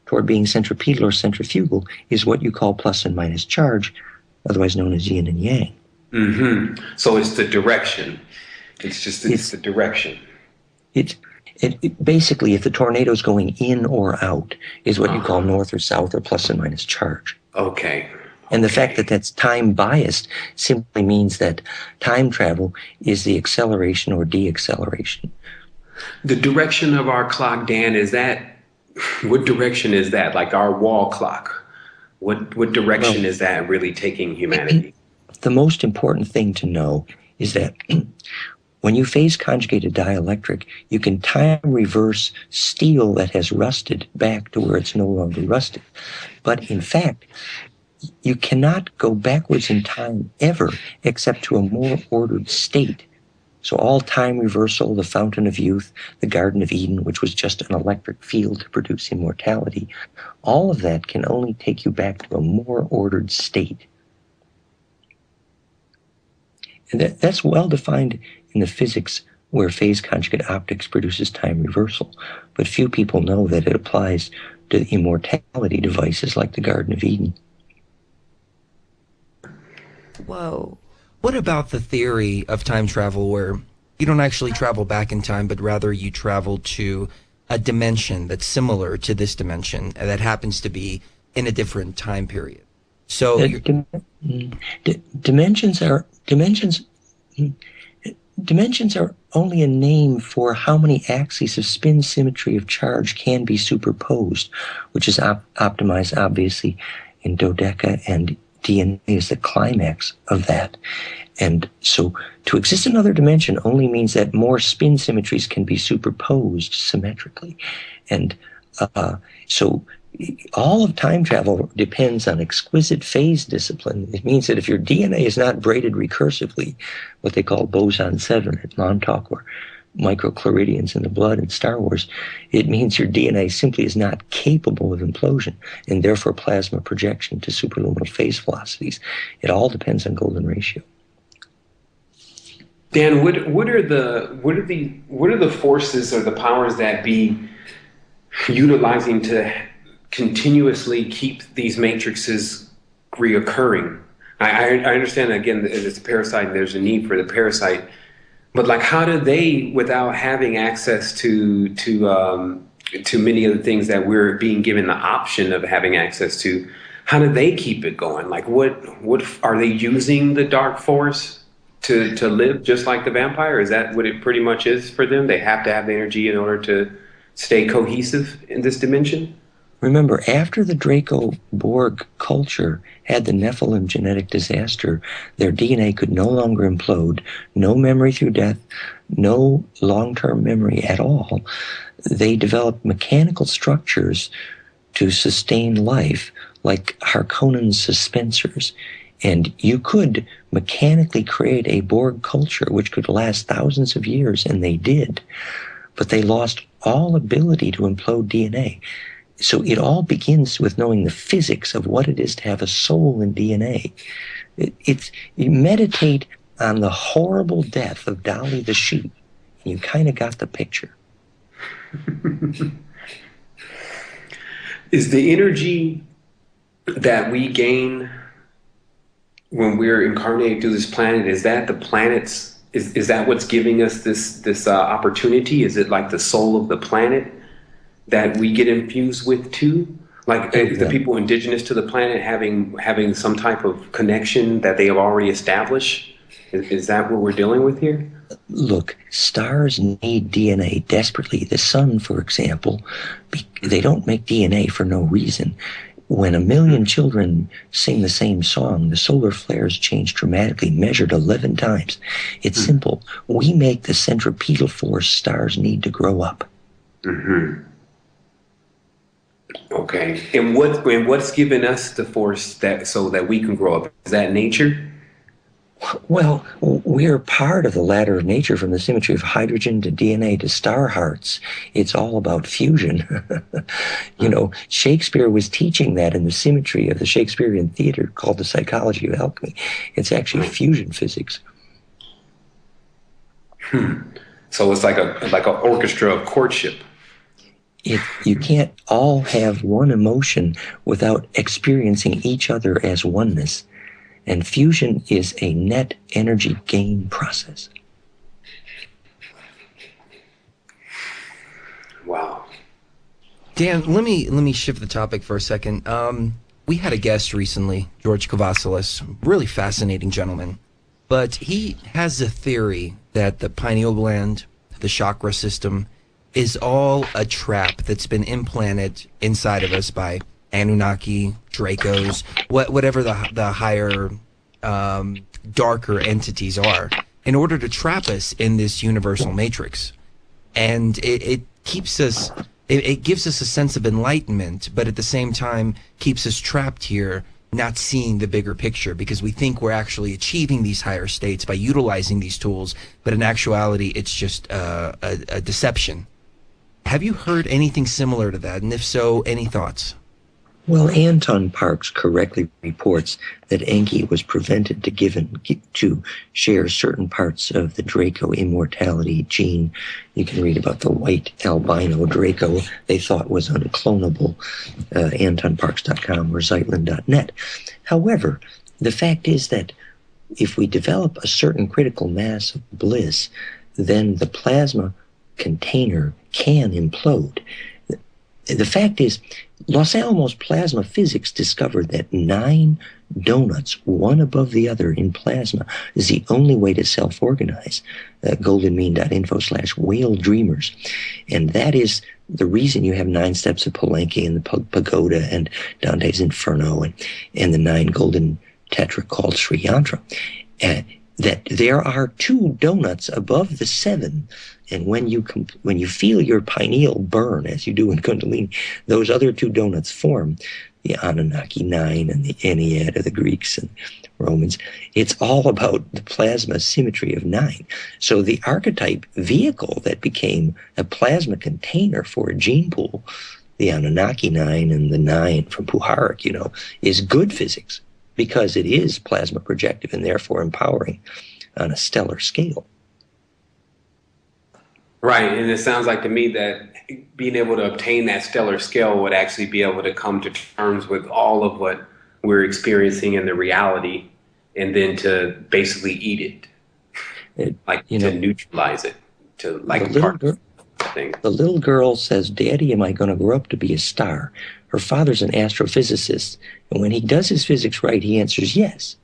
toward being centripetal or centrifugal is what you call plus and minus charge, otherwise known as yin and yang. So it's the direction. It's the direction. It basically, if the tornado is going in or out, is what you call north or south or plus and minus charge. Okay. And the fact that that's time biased simply means that time travel is the acceleration or deacceleration. The direction of our clock, Dan, what direction is that? Like our wall clock? What direction is that really taking humanity? The most important thing to know is that when you phase conjugate a dielectric, you can time reverse steel that has rusted back to where it's no longer rusted. But in fact, you cannot go backwards in time ever except to a more ordered state. So all time reversal, the fountain of youth, the Garden of Eden, which was just an electric field to produce immortality, all of that can only take you back to a more ordered state. And that's well defined in the physics where phase conjugate optics produces time reversal. But few people know that it applies to immortality devices like the Garden of Eden. Whoa. What about the theory of time travel where you don't actually travel back in time, but rather you travel to a dimension that's similar to this dimension that happens to be in a different time period? So dimensions are only a name for how many axes of spin symmetry of charge can be superposed, which is optimized obviously in dodeca, and DNA is the climax of that. And so to exist in another dimension only means that more spin symmetries can be superposed symmetrically. And so all of time travel depends on exquisite phase discipline. It means that if your DNA is not braided recursively, what they call boson 7 at Montauk, or microchloridians in the blood in Star Wars, it means your DNA simply is not capable of implosion, and therefore plasma projection to superluminal phase velocities. It all depends on golden ratio. Dan, what are the forces or the powers that be utilizing to continuously keep these matrices reoccurring? I understand, again, it's a parasite and there's a need for the parasite, but like, how do they, without having access to many of the things that we're being given the option of having access to, how do they keep it going? Like, what are they using the dark force to live just like the vampire? Is that what it pretty much is for them? They have to have the energy in order to stay cohesive in this dimension? Remember, after the Draco-Borg culture had the Nephilim genetic disaster, their DNA could no longer implode, no memory through death, no long-term memory at all. They developed mechanical structures to sustain life, like Harkonnen's suspensors. And you could mechanically create a Borg culture which could last thousands of years, and they did. But they lost all ability to implode DNA. So it all begins with knowing the physics of what it is to have a soul in DNA. You meditate on the horrible death of Dolly the sheep, and you kind of got the picture. Is the energy that we gain when we're incarnated through this planet, is that the planet's, is that what's giving us this opportunity? Is it like the soul of the planet that we get infused with too? Like the people indigenous to the planet having some type of connection that they have already established? Is that what we're dealing with here? Look, stars need DNA desperately. The sun, for example, they don't make DNA for no reason. When 1 million children sing the same song, the solar flares change dramatically, measured 11 times. It's simple. We make the centripetal force stars need to grow up. Mm-hmm. Okay. And what's given us the force so that we can grow up? Is that nature? Well, we're part of the ladder of nature, from the symmetry of hydrogen to DNA to star hearts. It's all about fusion. Shakespeare was teaching that in the symmetry of the Shakespearean theater called The Psychology of Alchemy. It's actually fusion physics. So it's like an orchestra of courtship. You can't all have one emotion without experiencing each other as oneness. And fusion is a net energy gain process. Wow. Dan, let me shift the topic for a second. We had a guest recently, George Kavasilis, really fascinating gentleman. But he has a theory that the pineal gland, the chakra system, is all a trap that's been implanted inside of us by Anunnaki, Dracos, whatever the higher, darker entities are, in order to trap us in this universal matrix. And it keeps us, it gives us a sense of enlightenment, but at the same time keeps us trapped here, not seeing the bigger picture, because we think we're actually achieving these higher states by utilizing these tools, but in actuality it's just a deception. Have you heard anything similar to that? And if so, any thoughts? Well, Anton Parks correctly reports that Enki was prevented to share certain parts of the Draco immortality gene. You can read about the white albino Draco they thought was unclonable, AntonParks.com or Zeitlin.net. However, the fact is that if we develop a certain critical mass of bliss, then the plasma container can implode. The fact is, Los Alamos plasma physics discovered that 9 donuts, one above the other in plasma, is the only way to self-organize. goldenmean.info/whale dreamers. And that is the reason you have 9 steps of Palenque and the pagoda and Dante's Inferno and the 9 golden tetra called Sri Yantra. That there are 2 donuts above the 7, and when you feel your pineal burn, as you do in Kundalini, those other 2 donuts form, the Anunnaki 9 and the Ennead of the Greeks and Romans. It's all about the plasma symmetry of 9. So the archetype vehicle that became a plasma container for a gene pool, the Anunnaki 9 and the 9 from Puharik, is good physics, because it is plasma projective and therefore empowering on a stellar scale. Right, and it sounds like to me that being able to obtain that stellar scale would actually be able to come to terms with all of what we're experiencing in the reality, and then to basically eat it, to neutralize it, to like the little girl says, "Daddy, am I going to grow up to be a star?" Her father's an astrophysicist, and when he does his physics right, he answers yes.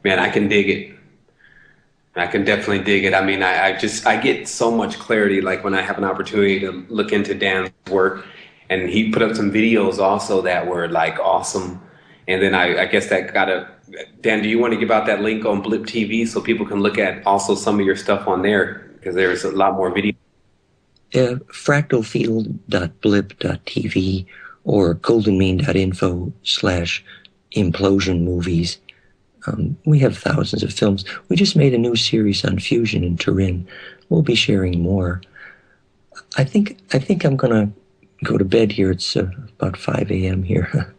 Man, I can dig it. I can definitely dig it. I mean, I get so much clarity like when I have an opportunity to look into Dan's work, and he put up some videos also that were like awesome. And then I guess that Dan, do you want to give out that link on Blip TV so people can look at also some of your stuff on there? Because there's a lot more video. Fractalfield.blip.tv or goldenmean.info/implosion movies. We have thousands of films. We just made a new series on fusion in Turin. We'll be sharing more. I think I'm gonna go to bed here. It's about 5 a.m. here,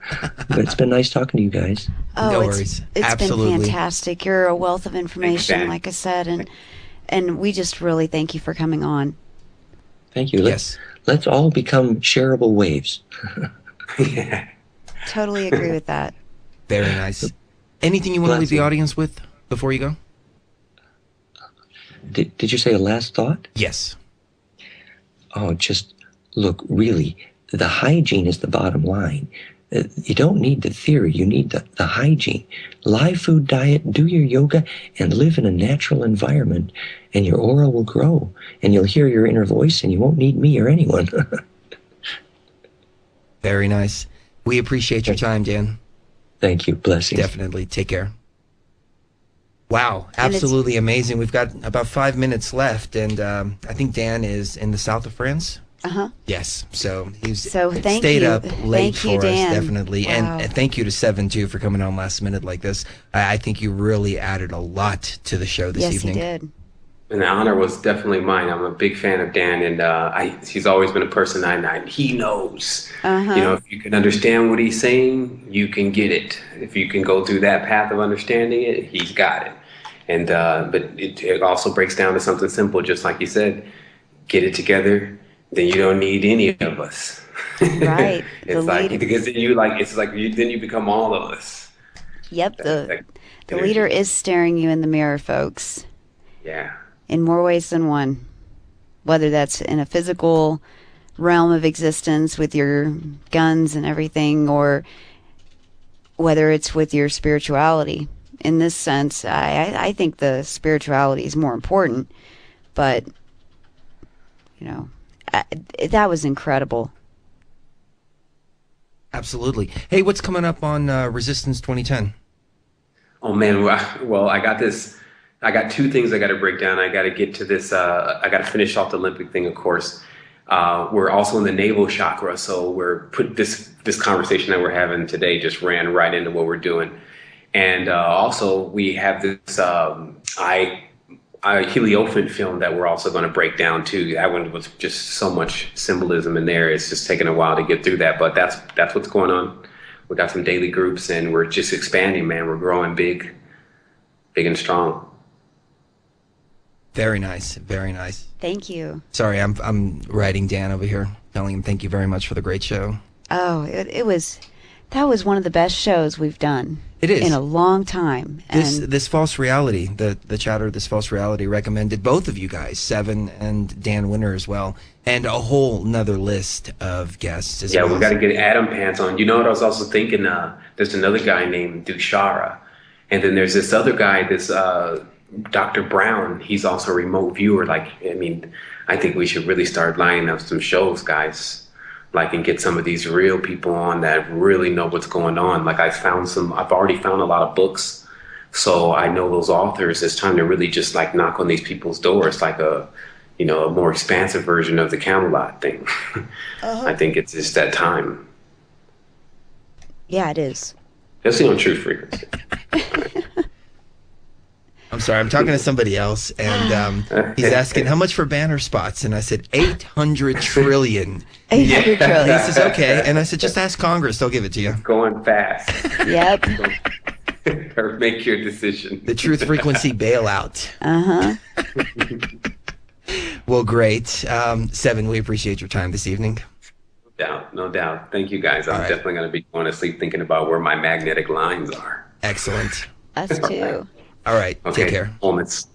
but it's been nice talking to you guys. Oh, No worries. It's Absolutely. been fantastic. You're a wealth of information, like I said, and we just really thank you for coming on. Thank you. Yes. Let's all become shareable waves. Yeah. Totally agree with that. Very nice. Anything you want to leave the audience with before you go? Did you say a last thought? Yes. Oh, just look, really, the hygiene is the bottom line. You don't need the theory, you need the hygiene. Live food diet, do your yoga, and live in a natural environment, and your aura will grow, and you'll hear your inner voice, and you won't need me or anyone. Very nice. We appreciate your time, Dan. Thank you. Blessings. Definitely. Take care. Wow. Absolutely amazing. We've got about 5 minutes left, and I think Dan is in the south of France. Uh-huh. Yes. So he's thank stayed you. up late Thank you, for us, Dan. definitely. Wow. And thank you to Sevan, too, for coming on last minute like this. I think you really added a lot to the show this evening. Yes, he did. And the honor was definitely mine. I'm a big fan of Dan, and he's always been a person he knows. Uh-huh. You know, if you can understand what he's saying, you can get it. If you can go through that path of understanding it, he's got it. And but it also breaks down to something simple, just like you said. Get it together, then you don't need any of us. Right. It's like because then then you become all of us. Yep. The leader is staring you in the mirror, folks. Yeah. In more ways than one. Whether that's in a physical realm of existence with your guns and everything, or whether it's with your spirituality. In this sense, I think the spirituality is more important, but, you know, that was incredible. Absolutely. Hey, what's coming up on Resistance 2010? Oh, man. Well, I got two things I got to break down. I got to get to this. I got to finish off the Olympic thing, of course. We're also in the navel chakra, so this conversation that we're having today just ran right into what we're doing. And also we have this Heliophant film that we're also going to break down too. That one was just so much symbolism in there. It's just taken a while to get through that, but that's what's going on. We got some daily groups, and we're just expanding, man. We're growing big and strong. Very nice. Very nice. Thank you. Sorry, I'm writing Dan over here, telling him thank you very much for the great show. Oh, that was one of the best shows we've done. It is. In a long time. And This false reality, the chatter, this false reality recommended both of you guys, Sevan and Dan Winter as well, and a whole nother list of guests as well. Yeah, we got to get Adam Pants on. You know what I was also thinking? There's another guy named Dushara, and then there's this other guy, this Dr. Brown. He's also a remote viewer. I think we should really start lining up some shows, guys. And get some of these real people on that really know what's going on. I've already found a lot of books, so I know those authors. It's time to really just knock on these people's doors, a more expansive version of the Camelot thing. Uh-huh. I think it's just that time. Yeah, it is. Especially on Truth Frequency. I'm sorry, I'm talking to somebody else, and he's asking, how much for banner spots? And I said, 800 trillion. 800 trillion. He says, okay. And I said, just ask Congress. They'll give it to you. Going fast. Yep. Or make your decision. The Truth Frequency bailout. Uh-huh. Well, great. Sevan, we appreciate your time this evening. No doubt. Thank you, guys. I'm definitely going to be going to sleep thinking about where my magnetic lines are. Excellent. Us too. All right. Okay. Take care. Moments.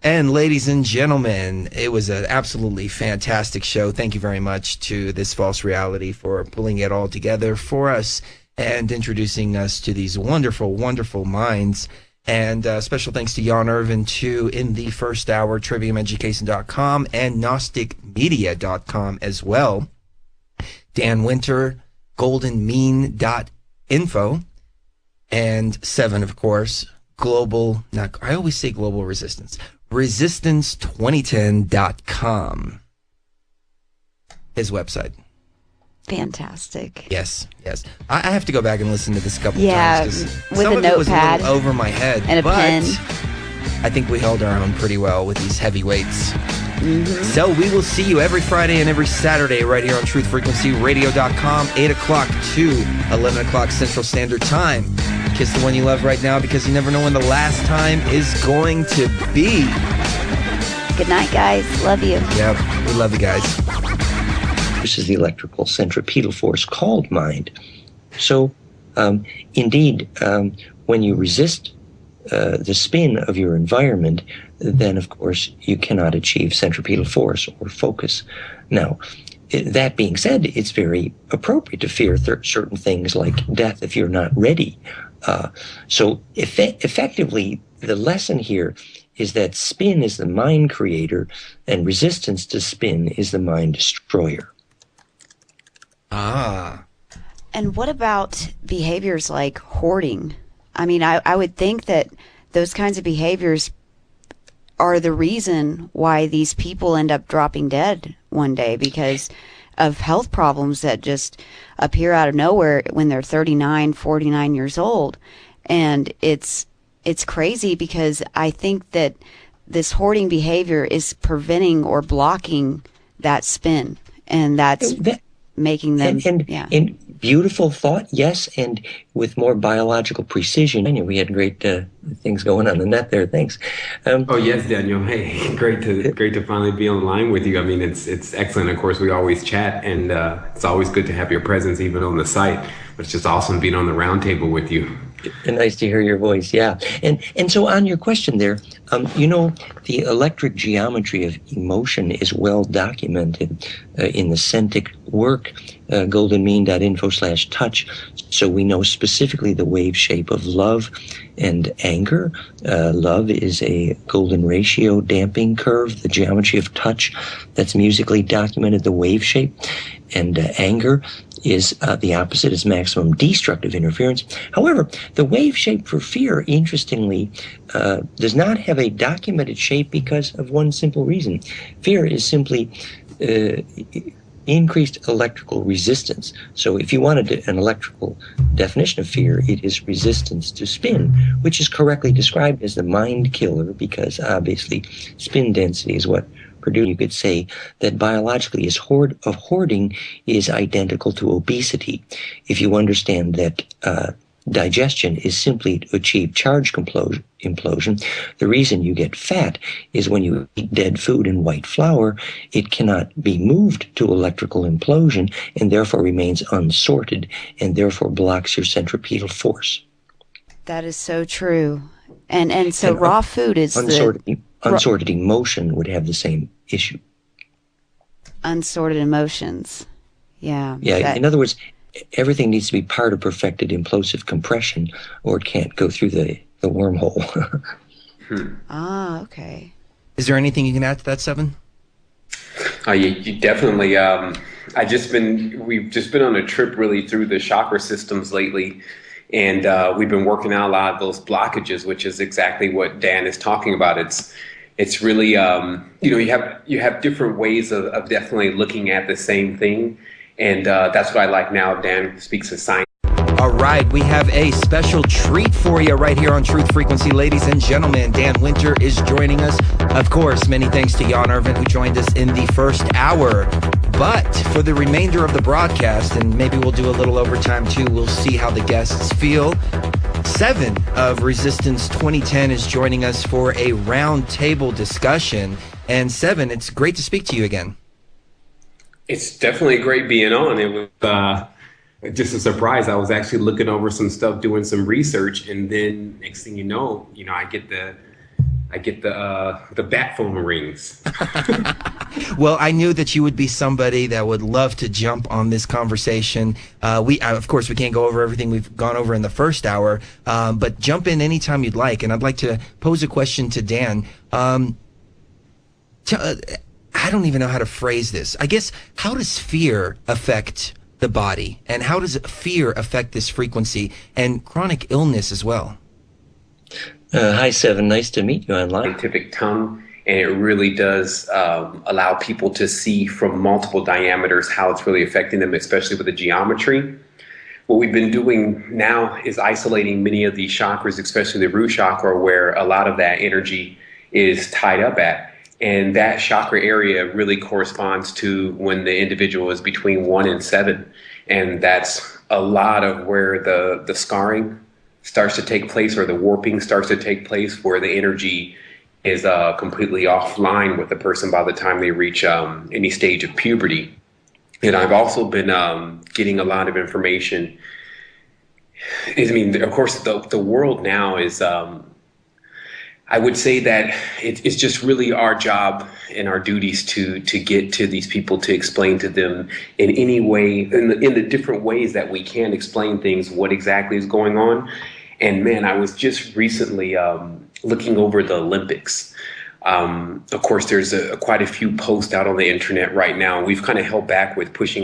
And ladies and gentlemen, it was an absolutely fantastic show. Thank you very much to This False Reality for pulling it all together for us and introducing us to these wonderful, wonderful minds. And special thanks to Jan Irvin, too, in the first hour, triviumeducation.com and gnosticmedia.com as well. Dan Winter, goldenmean.info, and Sevan, of course, global, I always say global resistance, resistance2010.com, his website. Fantastic. Yes. I have to go back and listen to this a couple Yeah, times. with some a of it was notepad little over my head. and a pen. I think we held our own pretty well with these heavyweights. So we will see you every Friday and every Saturday right here on truthfrequencyradio.com, 8 o'clock to 11 o'clock Central Standard Time. Kiss the one you love right now, because you never know when the last time is going to be. Good night, guys. Love you. Yep, we love you guys. This is the electrical centripetal force called mind. So, indeed, when you resist the spin of your environment, then, of course, you cannot achieve centripetal force or focus. Now, that being said, it's very appropriate to fear certain things like death if you're not ready. So, effectively, the lesson here is that spin is the mind creator and resistance to spin is the mind destroyer. And what about behaviors like hoarding? I mean, I would think that those kinds of behaviors are the reason why these people end up dropping dead one day, because of health problems that just appear out of nowhere when they're 39, 49 years old. And it's crazy, because I think that this hoarding behavior is preventing or blocking that spin, and that's making them and beautiful thought, yes, and with more biological precision. And we had great things going on in that there. Thanks. Oh yes, Daniel. Hey, great to finally be online with you. I mean, it's excellent. Of course, we always chat, and it's always good to have your presence even on the site. But it's just awesome being on the round table with you. Nice to hear your voice, yeah. And so on your question there, the electric geometry of emotion is well documented in the Centric work, goldenmean.info/touch. So we know specifically the wave shape of love and anger. Love is a golden ratio damping curve, the geometry of touch that's musically documented, the wave shape. And anger is the opposite, is maximum destructive interference. However, the wave shape for fear, interestingly, does not have a documented shape because of one simple reason. Fear is simply increased electrical resistance. So if you wanted an electrical definition of fear, it is resistance to spin, which is correctly described as the mind killer, because obviously spin density is what produces. You could say that biologically hoarding is identical to obesity. If you understand that digestion is simply to achieve charge implosion, the reason you get fat is when you eat dead food and white flour, it cannot be moved to electrical implosion and therefore remains unsorted and therefore blocks your centripetal force. That is so true. And so raw food is unsorted emotion would have the same issue. Unsorted emotions. Yeah. Yeah. In other words, everything needs to be part of perfected implosive compression, or it can't go through the wormhole. Okay. Is there anything you can add to that, Sevan? You definitely. We've just been on a trip really through the chakra systems lately, and we've been working out a lot of those blockages, which is exactly what Dan is talking about. It's really you have different ways of definitely looking at the same thing. And that's what I like now. Dan speaks of science. All right, we have a special treat for you right here on Truth Frequency. Ladies and gentlemen, Dan Winter is joining us. Of course, many thanks to Jan Irvin, who joined us in the first hour. But for the remainder of the broadcast, and maybe we'll do a little overtime too, we'll see how the guests feel. Sevan of Resistance 2010 is joining us for a roundtable discussion. And Sevan, it's great to speak to you again. It's definitely great being on. It was just a surprise. I was actually looking over some stuff, doing some research, and then next thing you know, I get I get the bat phone rings. Well, I knew that you would be somebody that would love to jump on this conversation. Of course, we can't go over everything we've gone over in the first hour, but jump in anytime you'd like. And I'd like to pose a question to Dan. I don't even know how to phrase this. I guess, how does fear affect the body? And how does fear affect this frequency and chronic illness as well? Hi, Sevan. Nice to meet you online. Scientific tongue, and it really does allow people to see from multiple diameters how it's really affecting them, especially with the geometry. What we've been doing now is isolating many of these chakras, especially the root chakra, where a lot of that energy is tied up at. And that chakra area really corresponds to when the individual is between 1 and 7. And that's a lot of where the scarring starts to take place, or the warping starts to take place, where the energy is completely offline with the person by the time they reach any stage of puberty. And I've also been getting a lot of information. Of course, the world now is, I would say that it's just really our job and our duties to get to these people, to explain to them in any way, in the different ways that we can explain things, what exactly is going on. And man, I was just recently looking over the Olympics. Of course, there's quite a few posts out on the internet right now. We've kind of held back with pushing